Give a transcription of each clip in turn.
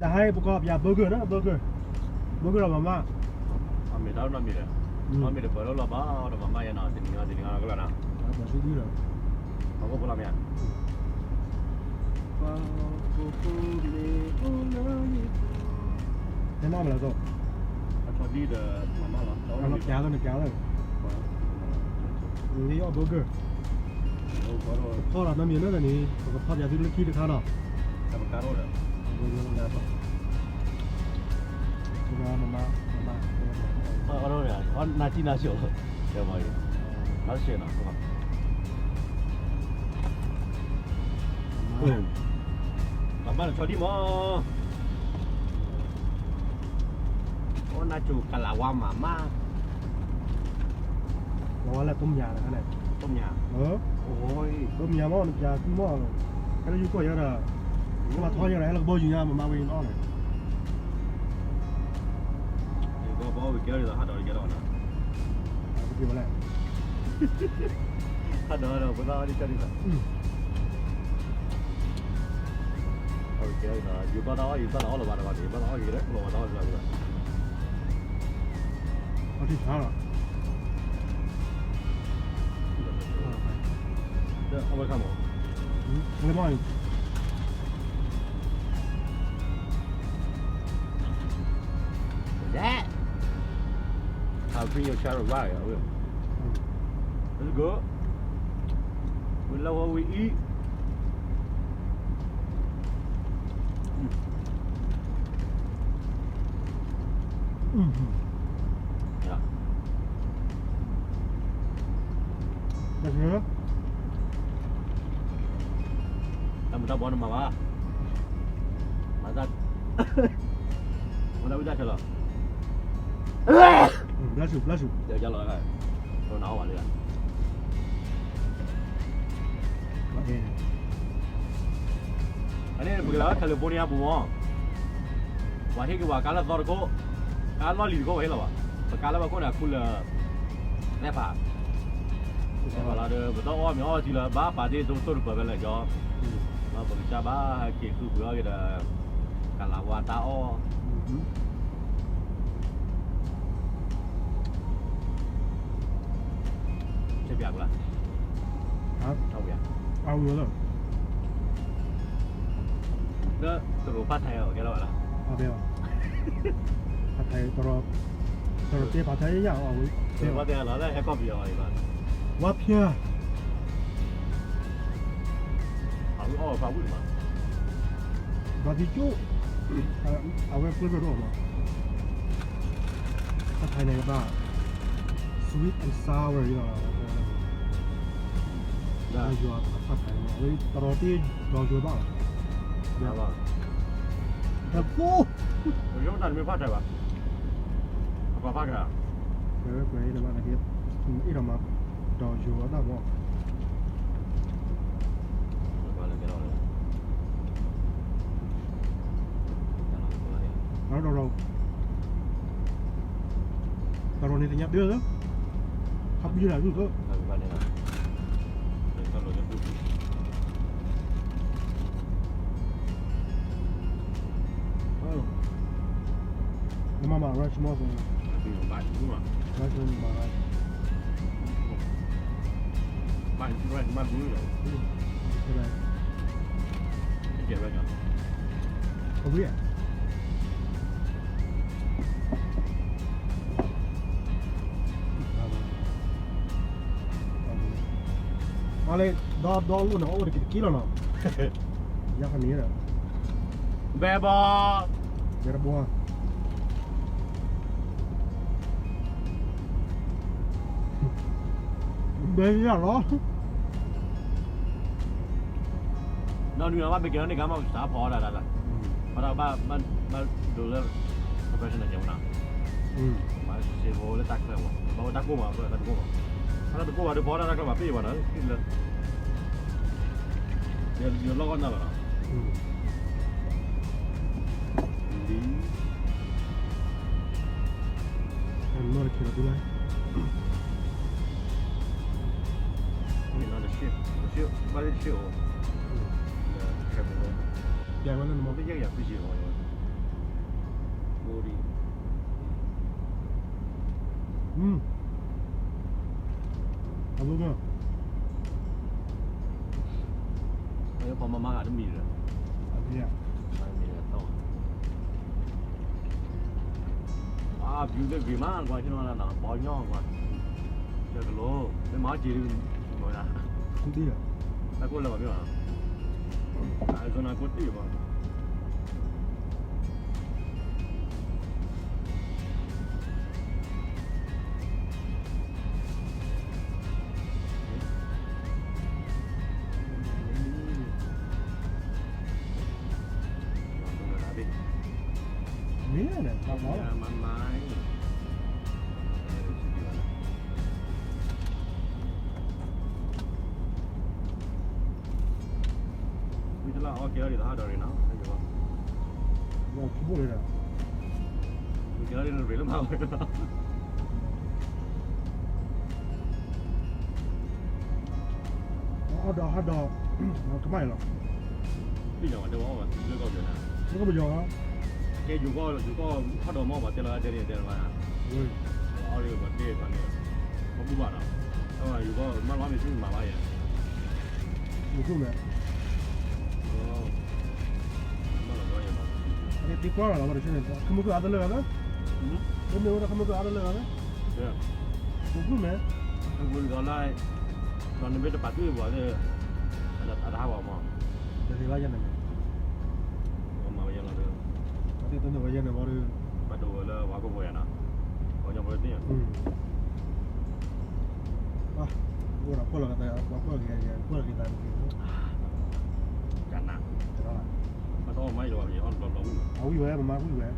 จะให้ประกอบยาเบอร์เกอร์นะเบอร์เกอร์เรามาไม่ได้นะไม่ได้ไม่ได้เปิดแล้วบ้าเรามาอย่างนั้นสิ่งนี้ก็แล้วนะบอกชื่อดีเลยเขาก็พูดอะไรอ่ะแน่นอนแล้วก็ชอบดีเด้อมาเหรอเราแก้วเลยนี่เอาเบอร์เกอร์พ่อเราน้ำมีนั่นนี่ผมก็พ่อยาที่เล็กที่ข้าวเนาะแต่มันการโร่เลยมาเขาโร่เลยเขาหน้าจีน่าเชียวเดี๋ยวมาอีกน่าเชียวนะมาชอบดีมั้งโอ้น่าจูกะลาวามาร้อนแล้วต้มยาแล้วขนาดต้มยาโอ้ยต้มยาหม้อยาขึ้นหม้อก็ได้ยุ่งก็เยอะนะก็มาทอดยังไงเราบ่อยู่ยามาเวน้องเลยก็บอกว่าเกี่ยวกับหาดอยเกี่ยวนะเกี่ยวอะไรหาดอยเราไม่ต้องที่จะดีกว่าโอเคนะอยู่บ้านเราเราบ้านเราดีบ้านเราอยู่เลยเราบ้านเราอยู่เลยเอาที่ช้าหรอเอาไปข้ามหมอไม่ไม่That I'll bring your child right I will Let's go We love what we eat Yeah That's good Làm sao bỏ nó mà ba Mà ra Mà đâu ra chờ rồi Bless you Chờ cho lời rồi Rồi nấu vào liền Anh ấy bây giờ California bùa mò Và thế cái quả cá là do cô cá lo lì cô ấy là và cá là bà cô là cool nè bà và là được bữa đó mình chỉ là bà đi tôi được bữa lại cho nó bữa cha bà kể cứ bữa cái là cả là hoa tao chơi bạc là hả đâu vậy ao nữa rồi đó tụi phát theo cái đó là à bây giờ phát theo tụi kia phát theo nhau à tụi phát theo nó là hay có biểu rồi bạn quá pia hỏng o phá bụi mà và thì chú à về phơi rồi mà phát theo này ba sweet and sour you know là do phát theo với tụi kia đòi chơi bao dạ vâng thật cô rồi chúng ta mới phát rồi bạn có phát rồi cái là bạn kia ít là mà đòi chơi ở đâu mà đâu tao này thì nhặt đưa đó hấp như là cơ nó mà rice more rồi bạn đúng không rice mà bạn đúng rồi cái này cái gì vậy nhỉ không biết Ale đó luôn nó over kilo nào giá cái này rồi bé bò bé bò bé gì đó nó như là bây giờ này cái mà xả phò là mà đâu ba đồ là professional nhiều nào mà sẽ vô lấy tắc rồi mà tắc cô mà tắc cô mà nó tắc cô mà được phò ra tắc mà phi vào đó giờ lo con nào vậy đi em nói chuyện gì đấy nó là shit bao nhiêu shit dạ vẫn là một cái gì vậy cái gì vậy เอาลูกเนาะ แล้วพอมาก็มีเลย อันนี้อ่ะ มีเลยต้องบิวเดอร์วีมากกว่าที่นั่นนะบอลย่อกว่าเจอกันโลไม่มาจีนหมดนะ คุณตี้อ่ะ แล้วก็เลยว่าพี่ว่าไอ้คนนั้นก็ตีว่านี่เนี่ยตามหมอ มันไม้วิจารณ์เอาเกี่ยวกับท่าดอรินะใช่ไหม เราคิดว่าเลยนะ วิจารณ์เรื่องเรื่องมากเลยนะ เอาดอกเราทำไมหรอ พี่อย่างว่าจะว่าเรื่องก็เยอะนะ มันก็ไม่ยอมครับ แกอยู่ก็ถ้าโดนมองว่าเจริญเจริญมา เฮ้ย เอาเรื่องมาเทตอนนี้เขาพูดว่าเนาะถ้าอยู่ก็มันว่าไม่ชื่อมาว่าอย่าง อยู่คู่เนี่ยอันนี้ติ๊กว่าเราไม่ได้ใช่ไหมคือมันก็อาจจะเลิกนะเรื่องนี้ว่าเขามันก็อาจจะเลิกนะ เด้อ อยู่คู่เนี่ย ถ้าคุณก็ไล่ตอนนี้ไม่ได้ปัดตื้อบ่เลยอาท้าว่ามา เดี๋ยวที่ว่ายังไง มาอย่างเราเด้อ อันนี้ต้นเดียวว่ายังไงว่าดู มาดูแล้วว่าก็บ่อยนะเขาจะบ่ได้เนี่ย อ่ะพวกเราพวกเราแต่ว่าพวกเราพวกเรากินตามกิน กันนะ แต่ละ มาต้องไม่หรอกอย่างเรา เอาอยู่แหวนมาอยู่แหวน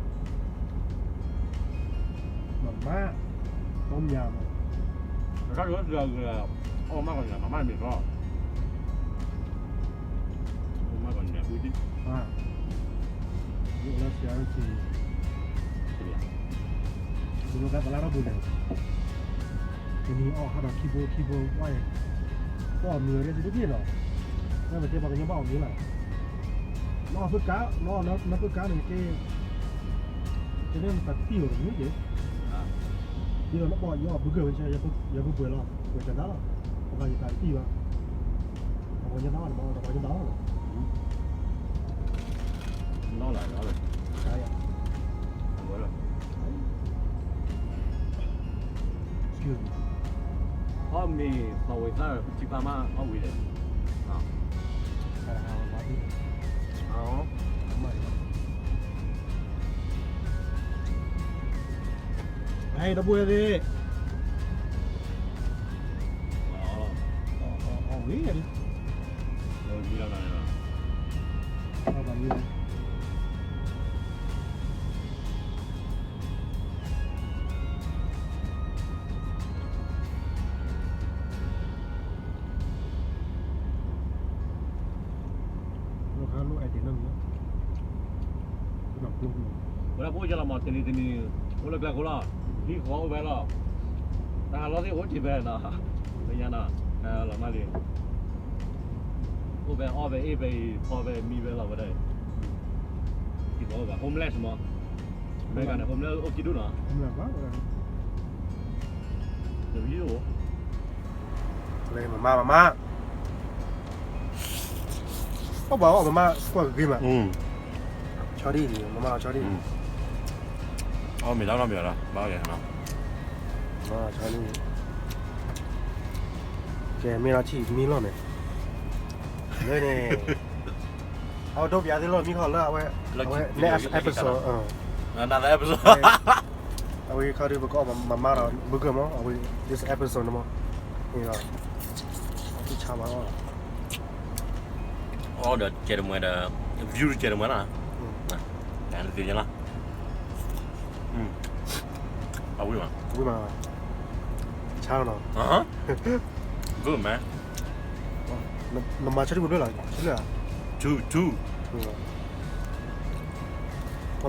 มาต้มยำ ถ้าเรือเอามากกว่านี้มาไม่มีก็มากกว่านี้พูดดิ อยู่แล้วเสียงสี เสีย ดูแล้วแต่ละเราดูเลยทีนี้ออกหาคีย์บอร์ดไว้ก็เหนื่อยเลยสิทุกทีเนาะแล้วมันจะบอกกันยังบอกนี้แหละนอกฝึกกะนอกนักฝึกกะเนี่ยจะเล่นตัดติ้วหรือไม่เจ๊ที่เราบอกย่อบุกเกอร์ไม่ใช่อย่าเพิ่งเปิดหรอกเปิดกันได้หรอกเพราะว่าจะตัดติ้วอ่ะเอาไว้จะนอนมองเอาไว้จะนอน nó lạiใช่อ่ะ mới rồi excuse me có mì tàu người ta chỉ pha mà có vị đấy à ใช่แล้วมาที่ đó ทำไมไอ้ดับเบิลดิ đó วิ่งดิ rồi đi ra này rồi เอาแบบนี้ลูกค้าลูกไอติมนั่งเยอะหนักลูก bữa bữa cho là một tiền thì bữa là cái là đi khó về là ta lo thì hốt chỉ về nè bây giờ nè là mai liền ô về o về e về o về mi về là vào đây thì có cả homeless mà mấy cái này homeless ô kí đúng à ทำอะไรบ้าง được ví dụ เลยมาเขาบอกว่ามาก็กินอ่ะชอดี้ดิมาชอดี้ mì đó mì rồi bao giờ hả มาชอดี้แกมีอะไรที่มีหรอเนี่ยเลยเนี่ยเอาตัวใหญ่ที่เรามีเขาเลือกไว้ใน episode another episode เอาไว้เขาดูประกอบมาเราบุกเกอร์มั้งเอาไว้ this episode มั้งนี่เราที่ชามา oh được chơi được mày được view chơi được mày à cái gì vậy là à vui mà วิ่งมาชาเนาะ good man น้ำมาชาที่บุญด้วยเหรอใช่เหรอ two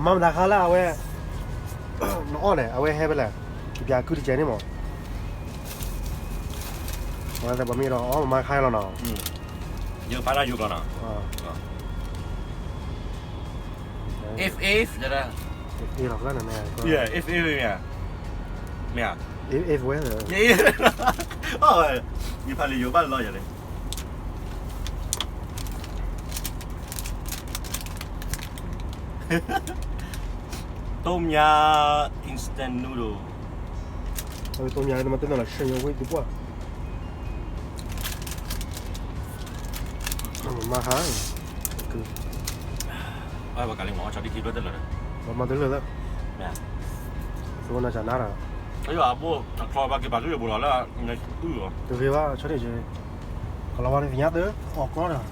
มาด่าเขาแล้วเอาไว้น้องอ้อนเนี่ยเอาไว้ให้ไปแหละยาคือที่เจนี่หมอมาแต่บะหมี่เราอ๋อมาคายเราเนาะ giờ phải ra rồi nè if vậy đó นี่เราก็นั่นแหละ yeah if nè nè if ไว้เหรอ yeah 哦，你怕你有办老爷嘞？ต้มยา instant noodle 多年他妈等到了10年为的过。มาหาคือ ว่าการเลี้ยงหมอชอบที่คิดว่าจะเลย มาถึงเลยแล้ว เนี่ย ส่วนน่าจะน่ารัก ไอ้ว่าพวกคลอบากิบาลุยบุหรี่แล้วไงตัวคือว่าชอบที่จะเขาเราวันนี้ยัดเด้อออกก่อนอ่ะ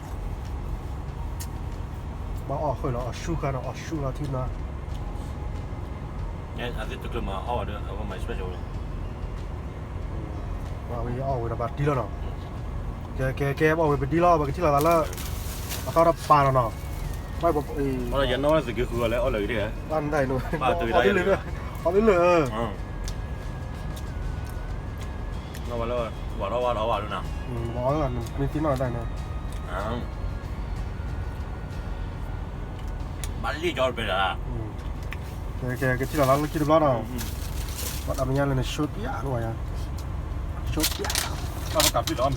มาออกค่อยแล้วชูกันออกชูแล้วที่น่ะเนี่ยอาทิตย์ตุกมาเอาเด้อเอามาสเปเชียลว่าไปออกไปแบบดีแล้วเนาะแกออกไปดีแล้วแบบที่เราแล้วเขารับปลาแล้วเนาะไม่บอกเพราะเราอย่างน้อยสิคืออะไรเอาเลยดิฮะ บ้านได้หนู บ้านตื่นได้เลยเอาได้เลยเราว่าดูนะบอกว่ามีที่นอนได้นะบ้านลี่จอดไปละแกที่เราคิดดูแล้วเนาะว่าทำยังไงเลยชุดยาด้วยอ่ะชุดยา เรากลับที่ร้อน